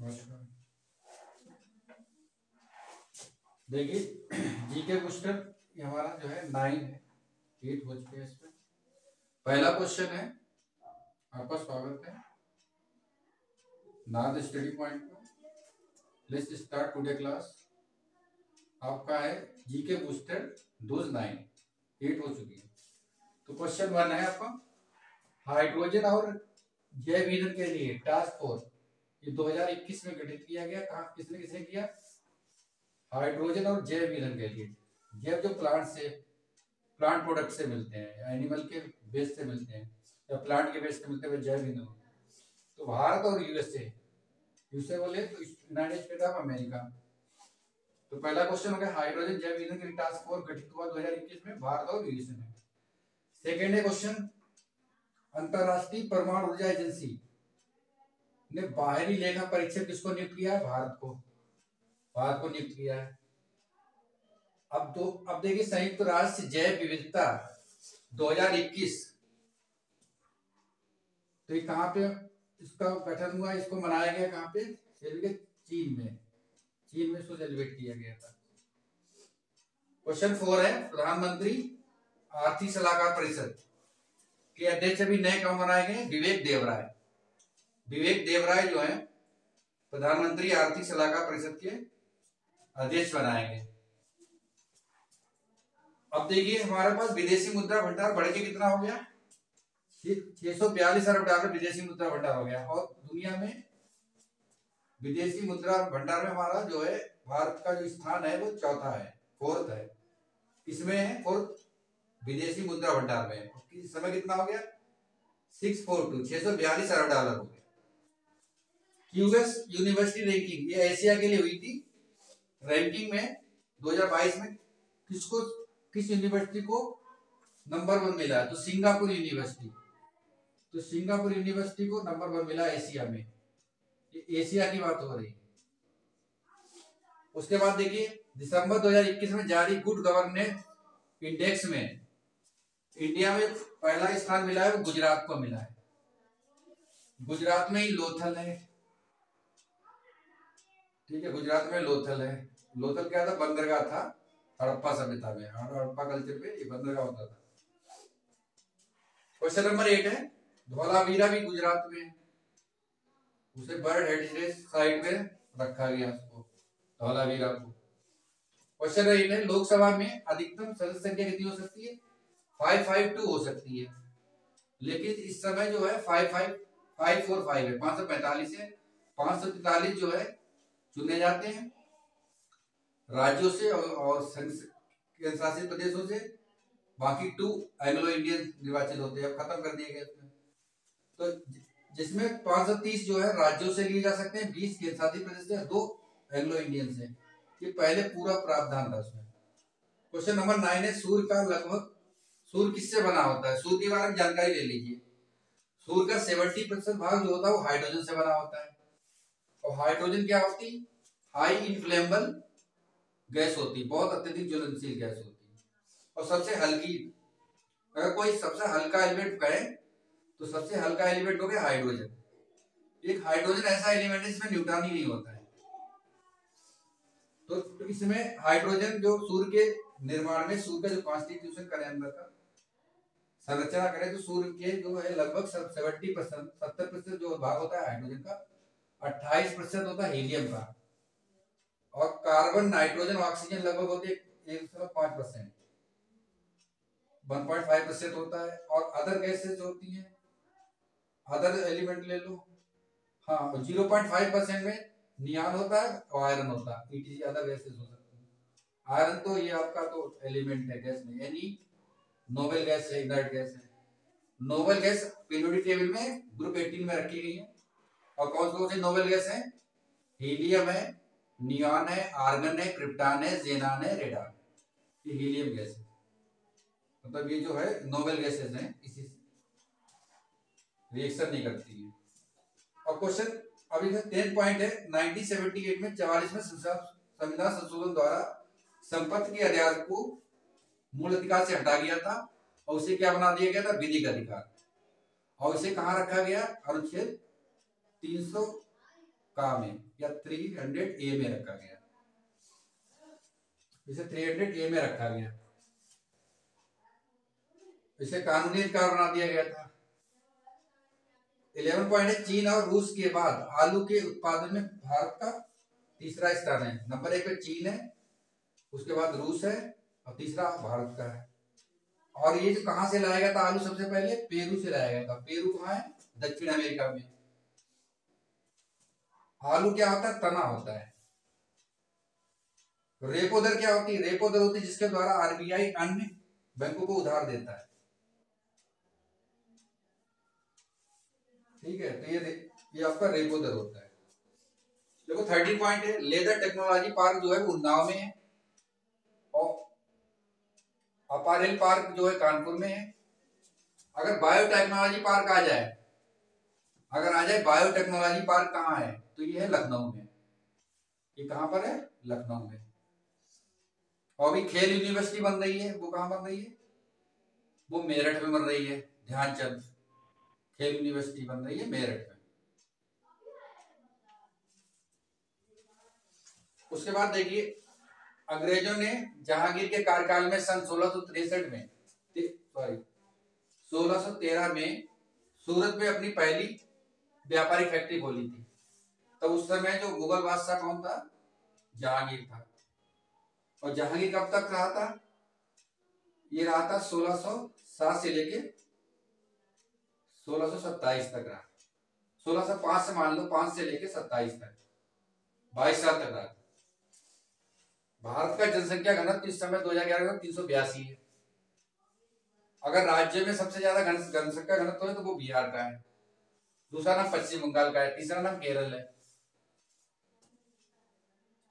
नमस्कार। देखिए GK question ये हमारा जो है 9 है, 8 हो चुके हैं इसमें। पहला क्वेश्चन है, आपका स्वागत है नाथ स्टडी पॉइंट में। Let's start today class. आपका है जीके बूस्टर डोज 9, 8 हो चुकी है। तो क्वेश्चन 1 है आपका, हाइड्रोजन और जैव ईंधन के लिए टास्क फोर्स ये 2021 में गठित किया गया। कहा किसने किसने किया? हाइड्रोजन और जैव ईंधन के लिए। जैव जो प्लांट प्रोडक्ट से मिलते हैं, एनिमल के बेस से मिलते हैं या प्लांट के बेस से मिलते हैं, जैव ईंधन होते हैं। तो भारत और यूएसए बोले तो यूनाइटेड स्टेट ऑफ अमेरिका। तो पहला क्वेश्चन हो गया, हाइड्रोजन जैव ईंधन के लिए टास्क फोर्स गठित हुआ 2021 में भारत और यूएसए में। सेकेंड है क्वेश्चन, अंतरराष्ट्रीय परमाणु ऊर्जा एजेंसी ने बाहरी लेखा परीक्षक किसको नियुक्त किया है? भारत को नियुक्त किया है। अब देखिए, संयुक्त राष्ट्र जैव विविधता 2021, तो ये कहाँ पे इसका गठन हुआ? इसको मनाया गया कहाँ पे? चीन में इसको सेलिब्रेट किया गया था। क्वेश्चन 4 है, प्रधानमंत्री आर्थिक सलाहकार परिषद के अध्यक्ष अभी नए कब बनाए गए? विवेक देवराय जो है प्रधानमंत्री आर्थिक सलाहकार परिषद के अध्यक्ष बनाए गए। अब देखिए, हमारे पास विदेशी मुद्रा भंडार बढ़ के कितना हो गया? 642 अरब डॉलर विदेशी मुद्रा भंडार हो गया। और दुनिया में विदेशी मुद्रा भंडार में हमारा जो है भारत का जो स्थान है वो चौथा है, फोर्थ है। इसमें है फोर्थ विदेशी मुद्रा भंडार में। इस समय कितना हो गया? 642 अरब डॉलर हो गया। क्यूएस यूनिवर्सिटी रैंकिंग ये एशिया के लिए हुई थी। रैंकिंग में 2022 में किस यूनिवर्सिटी को नंबर 1 मिला? तो सिंगापुर यूनिवर्सिटी को नंबर 1 मिला एशिया में। ये एशिया की बात हो रही है। उसके बाद देखिए, दिसंबर 2021 में जारी गुड गवर्नेंस इंडेक्स में इंडिया में पहला स्थान मिला है, वो गुजरात को मिला है। गुजरात में ही लोथल है, ठीक है, गुजरात में लोथल है। लोथल क्या था? बंदरगाह था हड़प्पा सभ्यता में, हड़प्पा कल्चर में ये बंदरगाह होता था। क्वेश्चन नंबर 8 है, धौलावीरा भी गुजरात में है, उसे बर्ड हेरिटेज साइट में रखा गया उसको, धौलावीरा को। क्वेश्चन 8 है, लोकसभा में अधिकतम सदस्य संख्या कितनी हो सकती है? 552 हो सकती है, लेकिन इस समय जो है 545 है, 545 है। 543 जो है चुने जाते हैं राज्यों से और केंद्र शासित प्रदेशों से, बाकी 2 एंग्लो इंडियन निर्वाचित होते हैं, अब खत्म कर दिए गए उसमें। तो जिसमें 530 जो है राज्यों से लिए जा सकते हैं, 20 केंद्र शासित प्रदेश से, 2 एंग्लो इंडियन से। ये पहले पूरा प्रावधान था उसमें। क्वेश्चन नंबर 9 है, सूर्य किससे बना होता है? सूर्य के बारे में जानकारी ले लीजिए। सूर्य का 70% भाग जो होता है वो हाइड्रोजन से बना होता है। और हाइड्रोजन क्या होती? हाई इनफ्लेमेबल गैस होती, बहुत अत्यधिक ज्वलनशील गैस होती है। और सबसे हल्की, अगर कोई सबसे हल्का एलिमेंट कहें तो सबसे हल्का एलिमेंट हो गया हाइड्रोजन। एक हाइड्रोजन ऐसा एलिमेंट है जिसमें न्यूट्रॉन ही नहीं होता है। तो इसमें हाइड्रोजन जो सूर्य के निर्माण में, सूर्य का जो कॉन्स्टिट्यूशन करें, अंदर का संरचना करें, तो सूर्य के जो है लगभग 70% जो भाग होता है हाइड्रोजन का, 28% होता है हीलियम का, और कार्बन, नाइट्रोजन, ऑक्सीजन लगभग होते हैं 1.5%, 1.5% होता है। और अदर गैसेज होती हैं, अदर एलिमेंट ले लो, हाँ, 0.5% में नियॉन होता है और आयरन होता है, ETC अदर गैसेज हो सकते हैं। आयरन तो ये आपका तो एलिमेंट है, गैस में, यानी नोबेल गैस है, इनर्ट गैस है। नोबेल गैस पीरियोडिक टेबल में ग्रुप 18 में रखी गई है। और कौन सी नोबेल गैस है? हीलियम है, नियॉन है, आर्गन है, क्रिप्टॉन है, ज़ेनान है, रेडान। ये हीलियम गैस है, मतलब ये जो है नोबेल गैसेस हैं, इसी रिएक्शन नहीं करती है। और क्वेश्चन अभी 10 पॉइंट है, 1978 में 44वें संविधान संशोधन द्वारा संपत्ति के अधिकार को मूल अधिकार से हटा गया था और उसे क्या बना दिया गया था? विधिक अधिकार। और इसे कहाँ रखा गया? अनुच्छेद 300 का में या 300A में रखा गया, इसे 300A में रखा गया। इसे कानूनी अधिकार बना दिया गया था। 11 पॉइंट है, चीन और रूस के बाद आलू के उत्पादन में भारत का तीसरा स्थान है। नंबर 1 पे चीन है, उसके बाद रूस है और तीसरा भारत का है। और ये जो कहां से लाया गया था आलू, सबसे पहले पेरू से लाया गया था। पेरू कहाँ है? दक्षिण अमेरिका में। आलू क्या होता है? तना होता है। रेपो दर क्या होती है? रेपो दर होती है जिसके द्वारा आरबीआई अन्य बैंकों को उधार देता है। ठीक है, तो ये आपका रेपो दर होता है। देखो 13 पॉइंट है, लेदर टेक्नोलॉजी पार्क जो है वो उन्नाव में है और अपैरल पार्क जो है कानपुर में है। अगर बायोटेक्नोलॉजी पार्क आ जाए, बायोटेक्नोलॉजी पार्क कहाँ है? तो ये है लखनऊ में। ये कहाँ पर है? लखनऊ में। और अभी खेल यूनिवर्सिटी बन रही है, वो कहाँ बन रही है? वो मेरठ में बन रही है। ध्यानचंद खेल यूनिवर्सिटी बन रही है मेरठ में। उसके बाद देखिए, अंग्रेजों ने जहांगीर के कार्यकाल में सन 1663 में 1613 में सूरत में अपनी पहली व्यापारिक फैक्ट्री खोली थी। तब उस समय जो मुगल बादशाह कौन था? जहांगीर था। और जहांगीर कब तक रहा था? ये रहा था 1607 से लेके 1627 तक रहा। 1605 से मान लो, 5 से लेके 27 तक 22 साल तक रहा। भारत का जनसंख्या घनत्व इस समय 2011 में 382 है। अगर राज्य में सबसे ज्यादा जनसंख्या घनत्व है तो वो बिहार का है, दूसरा नाम पश्चिम बंगाल का है, तीसरा नाम केरल है,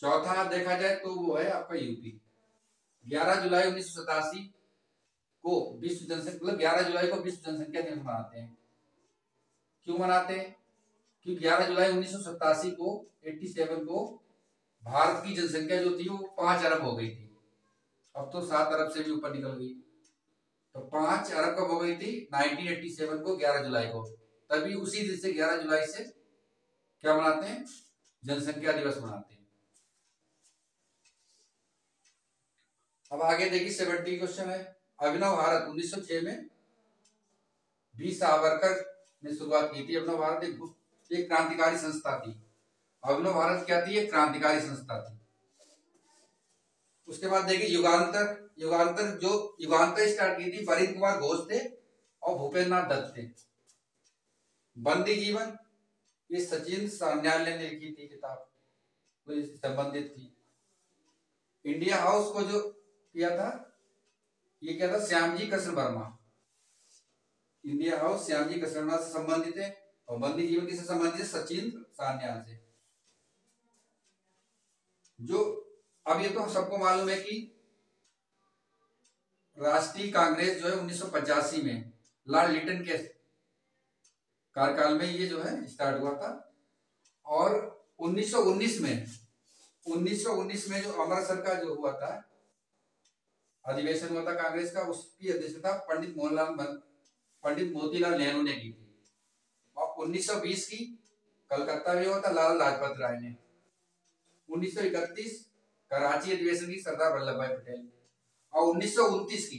चौथा देखा जाए तो वो है आपका यूपी। 11 जुलाई 1987 को विश्व जनसंख्या, मतलब 11 जुलाई को विश्व जनसंख्या दिवस मनाते हैं। क्यों मनाते हैं? क्योंकि 11 जुलाई 1987 को 87 को भारत की जनसंख्या जो थी वो 5 अरब हो गई थी। अब तो 7 अरब से भी ऊपर निकल गई। तो 5 अरब कब हो गई थी? 1987 को 11 जुलाई को। तभी उसी दिन से 11 जुलाई से क्या मनाते हैं? जनसंख्या दिवस मनाते हैं। अब आगे देखिए 70 क्वेश्चन है। अभिनव भारत 1906 में बी सावरकर ने शुरुआत की थी। अभिनव भारत एक क्रांतिकारी संस्था थी। अभिनव भारत क्या थी? एक क्रांतिकारी संस्था थी। उसके बाद देखिए युगांतर स्टार्ट की थी वरिंद्र कुमार घोष थे और भूपेंद्र नाथ दत्त थे। बंदी जीवन ये सचिन सान्याल ने लिखी थी किताब, तो इससे संबंधित थी। इंडिया हाउस को जो किया था, ये क्या था? श्यामजी कृष्ण वर्मा। इंडिया हाउस श्यामजी कृष्ण वर्मा से संबंधित है और बंदी जीवन किससे संबंधित है? सचिन सान्याल से। जो अब ये तो सबको मालूम है कि राष्ट्रीय कांग्रेस जो है 1985 में लॉर्ड लिटन के कार्यकाल में ये जो है स्टार्ट हुआ था। और 1919 में जो अमृतसर का जो हुआ था अधिवेशन हुआ था कांग्रेस का, उसकी अध्यक्षता पंडित मोतीलाल नेहरू ने की थी। और 1920 की कलकत्ता में हुआ था लाला लाजपत राय ने। 1931 कराची अधिवेशन की सरदार वल्लभ भाई पटेल। और 1929 की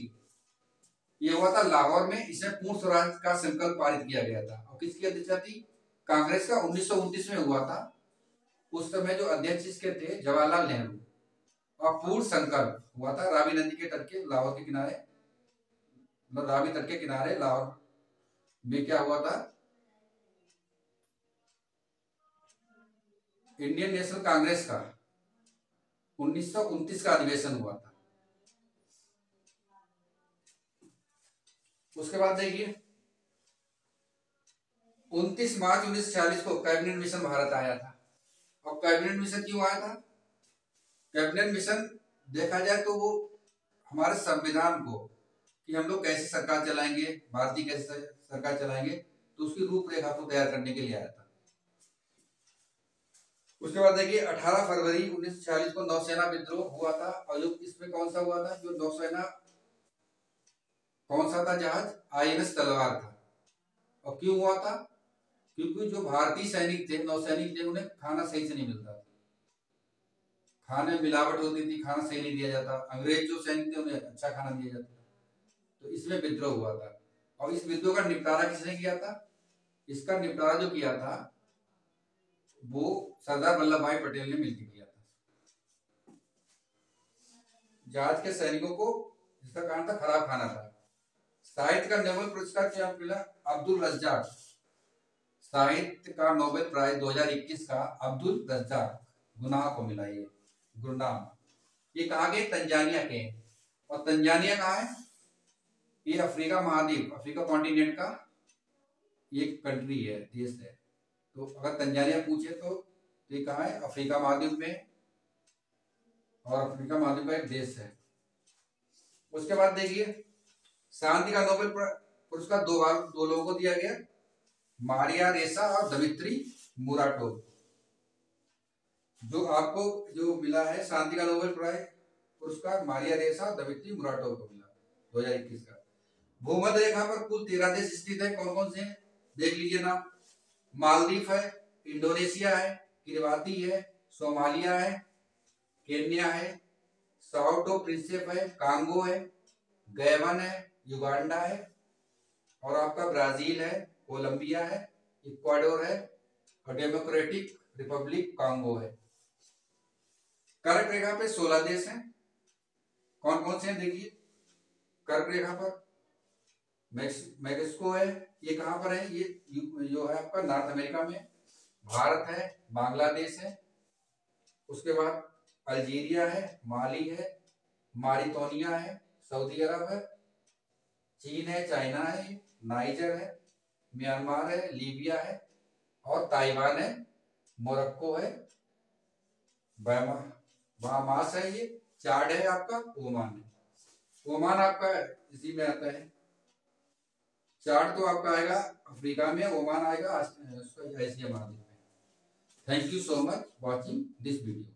ये हुआ था लाहौर में, इसमें पूर्ण स्वराज का संकल्प पारित किया गया था। और किसकी अध्यक्षता थी? कांग्रेस का। 1929 में हुआ था। उस समय जो अध्यक्ष इसके थे जवाहरलाल नेहरू। और पूर्ण संकल्प हुआ था रावी नदी के तट के लाहौर के किनारे, रावी तट के किनारे लाहौर में क्या हुआ था? इंडियन नेशनल कांग्रेस का 1929 का अधिवेशन हुआ था। उसके बाद देखिए 29 मार्च 1946 को कैबिनेट मिशन भारत आया था। और कैबिनेट मिशन क्यों आया था? कैबिनेट मिशन देखा जाए तो वो हमारे संविधान को कि हम लोग कैसे सरकार चलाएंगे, भारतीय कैसे सरकार चलाएंगे, तो उसकी रूपरेखा को तैयार करने के लिए आया था। उसके बाद देखिए 18 फरवरी 1946 को नौसेना विद्रोह हुआ था। और जो इसमें कौन सा हुआ था? जो नौसेना कौन सा था जहाज? आईएनएस तलवार था। और क्यों हुआ था? क्योंकि जो भारतीय सैनिक थे, नौसैनिक थे, उन्हें खाना सही से नहीं मिलता था, खाने में मिलावट होती थी, खाना सही नहीं दिया जाता। अंग्रेज जो सैनिक थे उन्हें अच्छा खाना दिया जाता था, तो इसमें विद्रोह हुआ था। और इस विद्रोह का निपटारा किसने किया था? इसका निपटारा जो किया था वो सरदार वल्लभ भाई पटेल ने मिलकर किया था। जहाज के सैनिकों को जिसका कारण था खराब खाना था। साहित्य का नोबेल पुरस्कार क्या मिला? अब्दुल रज्जाक, साहित्य का नोबेल प्राइज 2021 का अब्दुल रज्जाक गुनाह को मिला। ये गुरनाम, ये कहाँ के? तंजानिया के। और तंजानिया कहाँ है? ये अफ्रीका महाद्वीप, अफ्रीका कॉन्टिनेंट का एक कंट्री है, देश है। तो अगर तंजानिया पूछे तो ये कहाँ है? अफ्रीका महाद्वीप में, और अफ्रीका महाद्वीप का एक देश है। उसके बाद देखिए, शांति का नोबेल पुरस्कार दो लोगों को दिया गया, मारिया रेसा और दमित्री मुराटोव। जो आपको जो मिला है शांति का नोबेल प्राइज पुरस्कार, मारिया रेसा और दमित्री मुराटोव को मिला 2021 का। भूमध्य रेखा पर कुल 13 देश स्थित है। कौन कौन से हैं? देख लीजिए नाम। मालदीव है, इंडोनेशिया है, किरवाती है, सोमालिया है, केन्या है, साओ टो प्रिंसिप है, कांगो है, गैबन है, युगांडा है, और आपका ब्राजील है, कोलंबिया है, इक्वाडोर है, और डेमोक्रेटिक रिपब्लिक कांगो है। कर्क रेखा पे 16 देश हैं। कौन कौन से हैं देखिए। कर्क रेखा पर मैक्सिको है, ये कहां पर है? ये जो है आपका नॉर्थ अमेरिका में। भारत है, बांग्लादेश है, उसके बाद अल्जीरिया है, माली है, मारितोनिया है, सऊदी अरब है, चीन है, चाइना है, नाइजर है, म्यांमार है, लीबिया है, और ताइवान है, मोरक्को है, बहामास है, ये चाड है आपका, ओमान है। ओमान आपका इसी में आता है। चाड तो आपका आएगा अफ्रीका में, ओमान आएगा एशिया महाद्वीप में। Thank you so much watching this video.